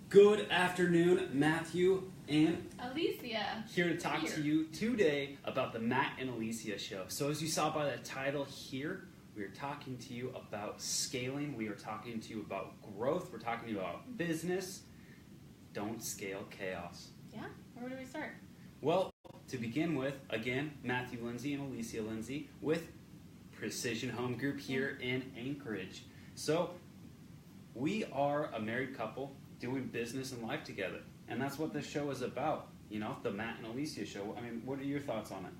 Good afternoon, Matthew and Alecia. Here to talk to you today about the Matt and Alecia Show. So as you saw by the title here, we are talking to you about scaling. We are talking to you about growth. We're talking to you about business. Don't scale chaos. Yeah, where do we start? Well, to begin with, again, Matthew Lindsay and Alecia Lindsay with Precision Home Group here in Anchorage. So we are a married couple doing business and life together. And that's what this show is about. You know, the Matt and Alecia Show. I mean, what are your thoughts on it?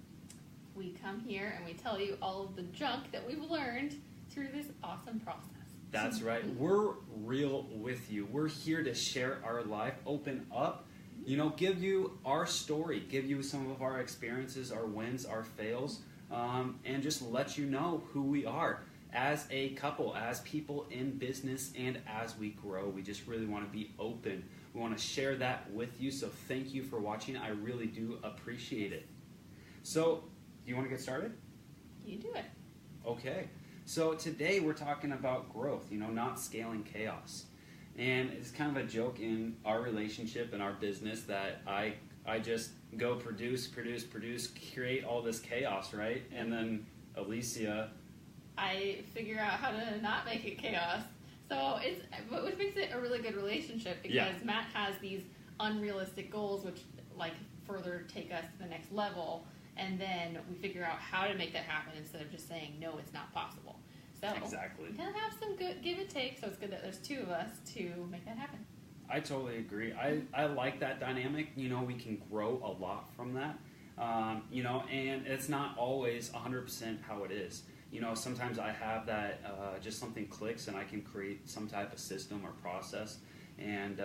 We come here and we tell you all of the junk that we've learned through this awesome process. That's right. We're real with you. We're here to share our life, open up, you know, give you our story, give you some of our experiences, our wins, our fails, and just let you know who we are as a couple, as people in business, and as we grow. We just really want to be open. We want to share that with you, so thank you for watching. I really do appreciate it. So, do you want to get started? You do it. Okay. So today we're talking about growth, you know, not scaling chaos. And it's kind of a joke in our relationship and our business that I just go produce, create all this chaos, right? And then Alecia, I figure out how to not make it chaos. So which makes it a really good relationship because Matt has these unrealistic goals which like further take us to the next level, and then we figure out how to make that happen instead of just saying no, it's not possible. So exactly. We kind of have some good give and take, so it's good that there's two of us to make that happen. I totally agree. I like that dynamic. You know, we can grow a lot from that. You know, and it's not always 100% how it is. You know, sometimes I have that, just something clicks and I can create some type of system or process. And,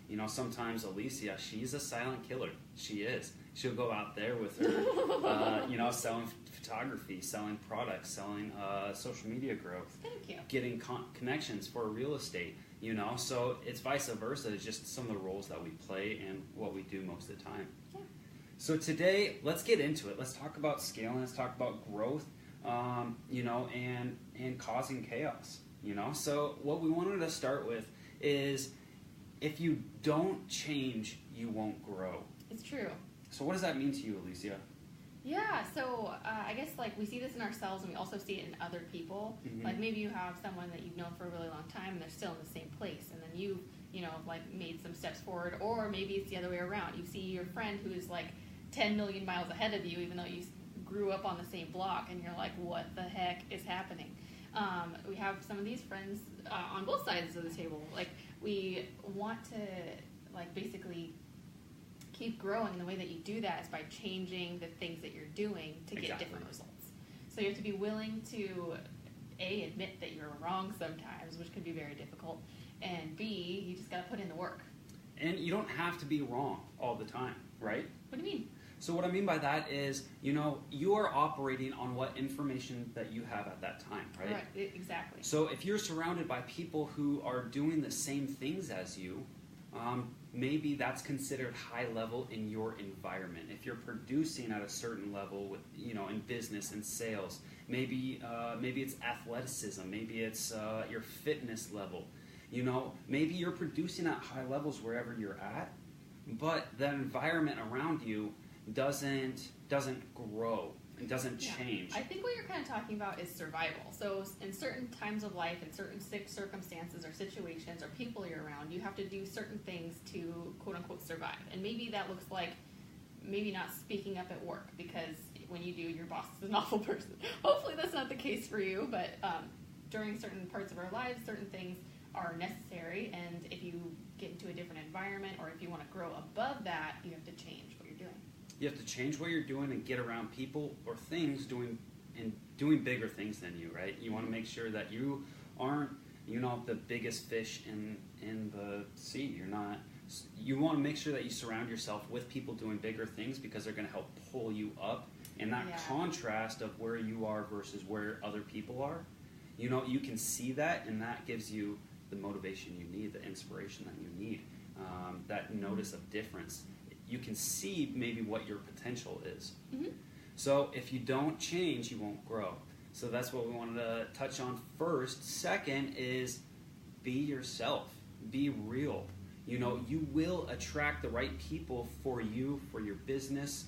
you know, sometimes Alecia, she's a silent killer. She is. She'll go out there with her, you know, selling photography, selling products, selling social media growth. Thank you. Getting connections for real estate, you know. So it's vice versa. It's just some of the roles that we play and what we do most of the time. Yeah. So today, let's get into it. Let's talk about scaling. Let's talk about growth. You know, and causing chaos, you know. So what we wanted to start with is if you don't change, you won't grow. It's true. So what does that mean to you, Alecia? Yeah, so I guess like we see this in ourselves and we also see it in other people. Mm-hmm. Like maybe you have someone that you've known for a really long time and they're still in the same place, and then you know, like made some steps forward, or maybe it's the other way around. You see your friend who is like 10 million miles ahead of you, even though you grew up on the same block, and you're like, what the heck is happening? We have some of these friends on both sides of the table. Like, we want to, like, basically keep growing, and the way that you do that is by changing the things that you're doing to get different results. So you have to be willing to, A, admit that you're wrong sometimes, which can be very difficult, and B, you just got to put in the work. And you don't have to be wrong all the time, right? What do you mean? So what I mean by that is, you know, you are operating on what information that you have at that time, right? Right, exactly. So if you're surrounded by people who are doing the same things as you, maybe that's considered high level in your environment. If you're producing at a certain level with, you know, in business and sales, maybe it's athleticism, maybe it's your fitness level. You know, maybe you're producing at high levels wherever you're at, but the environment around you doesn't grow and doesn't change. I think what you're kind of talking about is survival. So in certain times of life, in certain circumstances or situations or people you're around, you have to do certain things to quote-unquote survive. And maybe that looks like maybe not speaking up at work, because when you do, your boss is an awful person. Hopefully that's not the case for you, but during certain parts of our lives, certain things are necessary, and if you get into a different environment or if you want to grow above that, you have to change what you're doing. You have to change what you're doing and get around people or things doing bigger things than you, right? You want to make sure that you aren't, you know, the biggest fish in the sea. You're not. You want to make sure that you surround yourself with people doing bigger things, because they're going to help pull you up. And that contrast of where you are versus where other people are, you know, you can see that, and that gives you the motivation you need, the inspiration that you need, that notice of difference. You can see maybe what your potential is. Mm-hmm. So if you don't change, you won't grow. So that's what we wanted to touch on first. Second is be yourself. Be real. you know, you will attract the right people for you, for your business,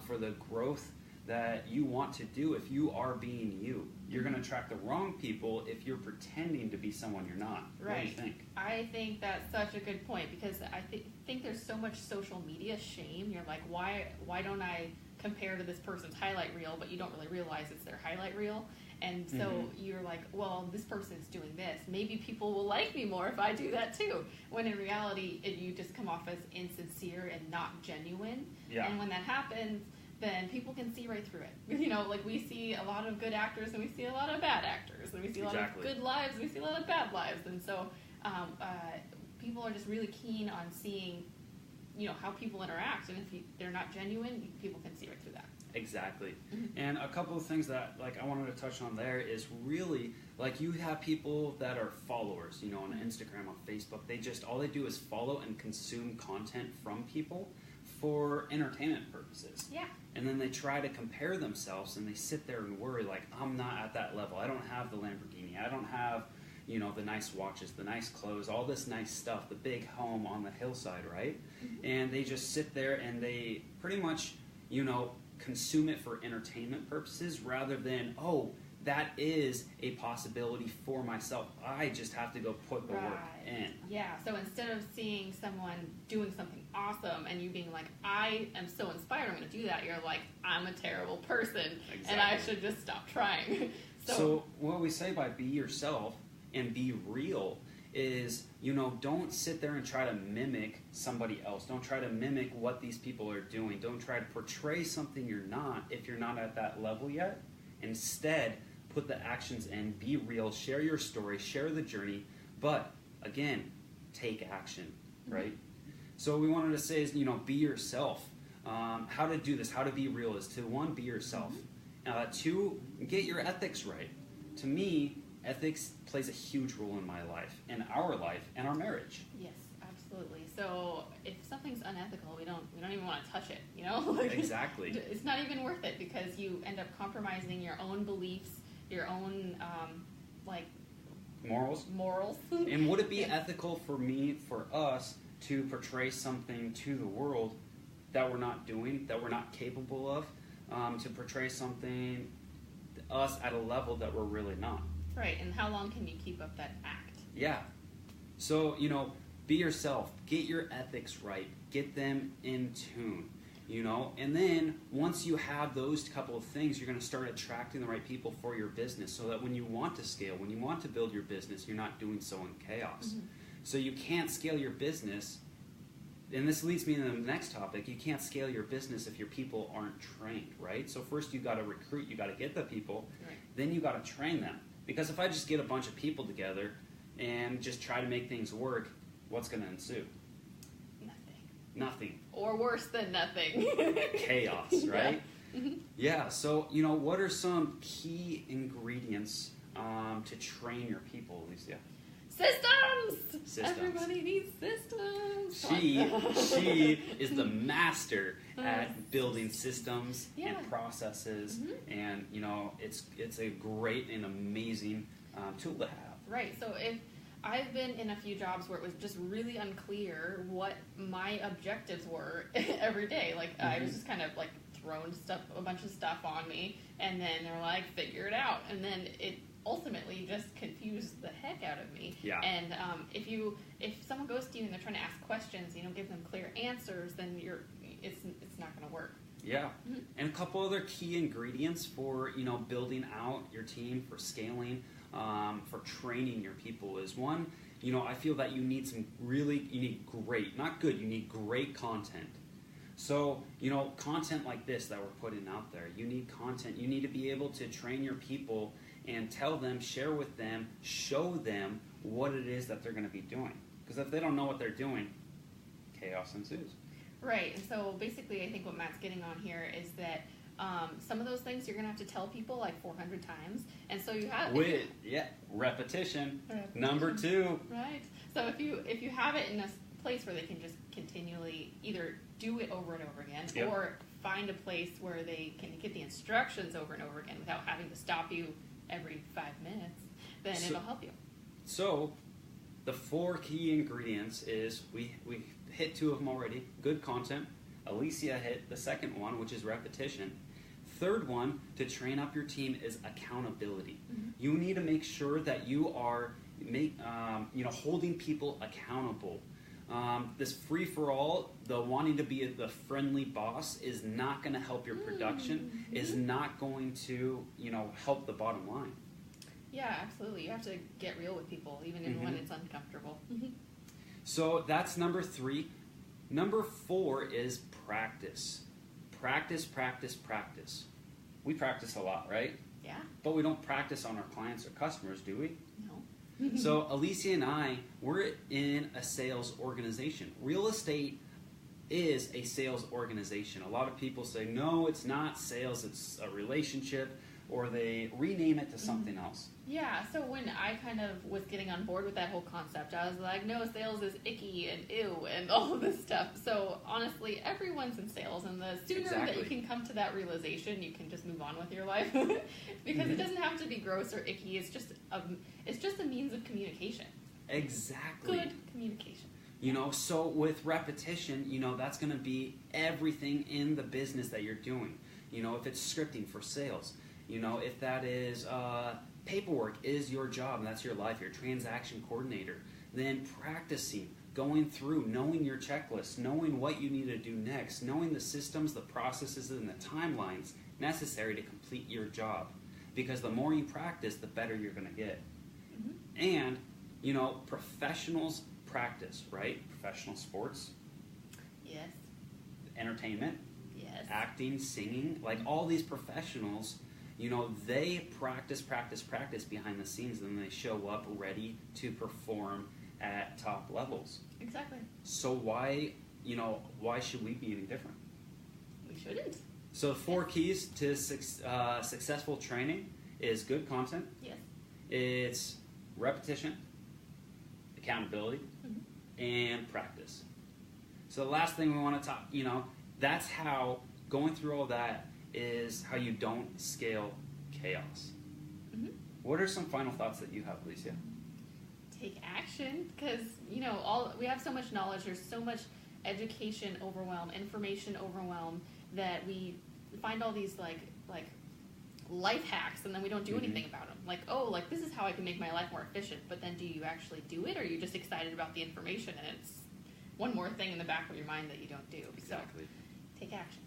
for the growth that you want to do. If you are being you, you're going to attract the wrong people if you're pretending to be someone you're not. Right. What do you think? I think that's such a good point, because I think there's so much social media shame. You're like, why don't I compare to this person's highlight reel, but you don't really realize it's their highlight reel. And so you're like, well, this person's doing this. Maybe people will like me more if I do that too. When in reality, you just come off as insincere and not genuine. Yeah. And when that happens, then people can see right through it. You know, like we see a lot of good actors and we see a lot of bad actors. And we see a lot of good lives and we see a lot of bad lives. And so people are just really keen on seeing, you know, how people interact. And if they're not genuine, people can see right through that. Exactly. And a couple of things that I wanted to touch on there is really, you have people that are followers, you know, on Instagram, on Facebook. All they do is follow and consume content from people for entertainment purposes. Yeah. And then they try to compare themselves and they sit there and worry, I'm not at that level. I don't have the Lamborghini. I don't have, you know, the nice watches, the nice clothes, all this nice stuff, the big home on the hillside, right? And they just sit there and they pretty much, you know, consume it for entertainment purposes rather than, that is a possibility for myself. I just have to go put the work in. Yeah, so instead of seeing someone doing something awesome and you being like, I am so inspired, I'm going to do that, you're like, I'm a terrible person and I should just stop trying. So what we say by be yourself and be real is, you know, don't sit there and try to mimic somebody else. Don't try to mimic what these people are doing. Don't try to portray something you're not if you're not at that level yet. Instead, put the actions in, be real, share your story, share the journey, but again, take action, right? So what we wanted to say is, you know, be yourself. How to do this, how to be real is to, one, be yourself. Two, get your ethics right. To me, ethics plays a huge role in my life, in our life, and our marriage. Yes, absolutely. So if something's unethical, we don't even want to touch it, you know? Exactly. It's not even worth it because you end up compromising your own beliefs, your own, morals. And would it be ethical for us, to portray something to the world that we're not doing, that we're not capable of, to portray something, us at a level that we're really not? Right, and how long can you keep up that act? Yeah. So, you know, be yourself. Get your ethics right. Get them in tune, you know? And then once you have those couple of things, you're going to start attracting the right people for your business so that when you want to scale, when you want to build your business, you're not doing so in chaos. So you can't scale your business, and this leads me to the next topic, you can't scale your business if your people aren't trained, right? So first you got to recruit, you got to get the people, then you got to train them. Because if I just get a bunch of people together and just try to make things work, what's going to ensue? Nothing. Or worse than nothing. Chaos, right? Yeah, so, you know, what are some key ingredients to train your people, Alecia? Systems! Everybody needs systems. She is the master at building systems and processes, and you know it's a great and amazing tool to have. Right. So if I've been in a few jobs where it was just really unclear what my objectives were every day. I was just kind of thrown a bunch of stuff on me, and then they're like, figure it out, and then it ultimately just confused the heck out of me. Yeah. And if someone goes to you and they're trying to ask questions, you don't give them clear answers, then it's not going to work. Yeah. And a couple other key ingredients for building out your team, for scaling, for training your people is one. I feel that you need you need great content. So, content like this that we're putting out there, you need content. You need to be able to train your people and tell them, share with them, show them what it is that they're going to be doing. Because if they don't know what they're doing, chaos ensues. Right. And so basically I think what Matt's getting on here is that some of those things you're going to have to tell people 400 times. And so you have... Repetition. Number 2. Right. So if you have it in a place where they can just continually either do it over and over again, or find a place where they can get the instructions over and over again without having to stop you every 5 minutes, then it'll help you. So, the 4 key ingredients is we hit 2 of them already. Good content. Alecia hit the second one, which is repetition. Third one to train up your team is accountability. Mm-hmm. You need to make sure that you are holding people accountable. This free-for-all, the wanting to be the friendly boss, is not going to help your production, is not going to, help the bottom line. Yeah, absolutely. You have to get real with people, even when it's uncomfortable. So that's number 3. Number 4 is practice. Practice, practice, practice. We practice a lot, right? Yeah. But we don't practice on our clients or customers, do we? No. So Alecia and I, we're in a sales organization. Real estate is a sales organization. A lot of people say, no, it's not sales, it's a relationship, or they rename it to something else. Yeah, so when I kind of was getting on board with that whole concept, I was like, no, sales is icky and ew and all of this stuff. So honestly, everyone's in sales, and the sooner that you can come to that realization, you can just move on with your life. Because it doesn't have to be gross or icky. It's just a means of communication. Exactly. Good communication. So with repetition, that's going to be everything in the business that you're doing. If it's scripting for sales, if that is paperwork is your job and that's your life, your transaction coordinator, then practicing, going through, knowing your checklist, knowing what you need to do next, knowing the systems, the processes, and the timelines necessary to complete your job. Because the more you practice, the better you're going to get. And, professionals practice, right? Professional sports. Yes. Entertainment. Yes. Acting, singing, like all these professionals, they practice behind the scenes, and then they show up ready to perform at top levels. Exactly. So why should we be any different? We shouldn't. So 4 keys to successful training is good content. Yes. It's repetition, accountability, and practice. So the last thing we want to talk, that's how going through all that is how you don't scale chaos. What are some final thoughts that you have, Alecia? Take action, because we have so much knowledge. There's so much education overwhelm, information overwhelm, that we find all these like life hacks, and then we don't do anything about them. Like this is how I can make my life more efficient. But then, do you actually do it, or are you just excited about the information and it's one more thing in the back of your mind that you don't do? Exactly. So, take action.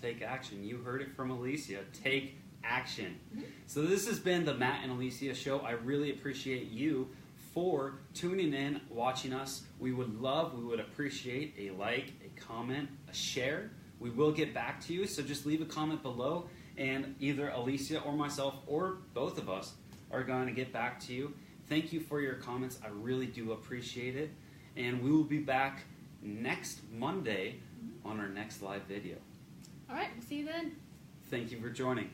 Take action. You heard it from Alecia. Take action. So this has been the Matt and Alecia Show. I really appreciate you for tuning in, watching us. We would appreciate a like, a comment, a share. We will get back to you, so just leave a comment below, and either Alecia or myself or both of us are going to get back to you. Thank you for your comments. I really do appreciate it. And we will be back next Monday on our next live video. All right, we'll see you then. Thank you for joining.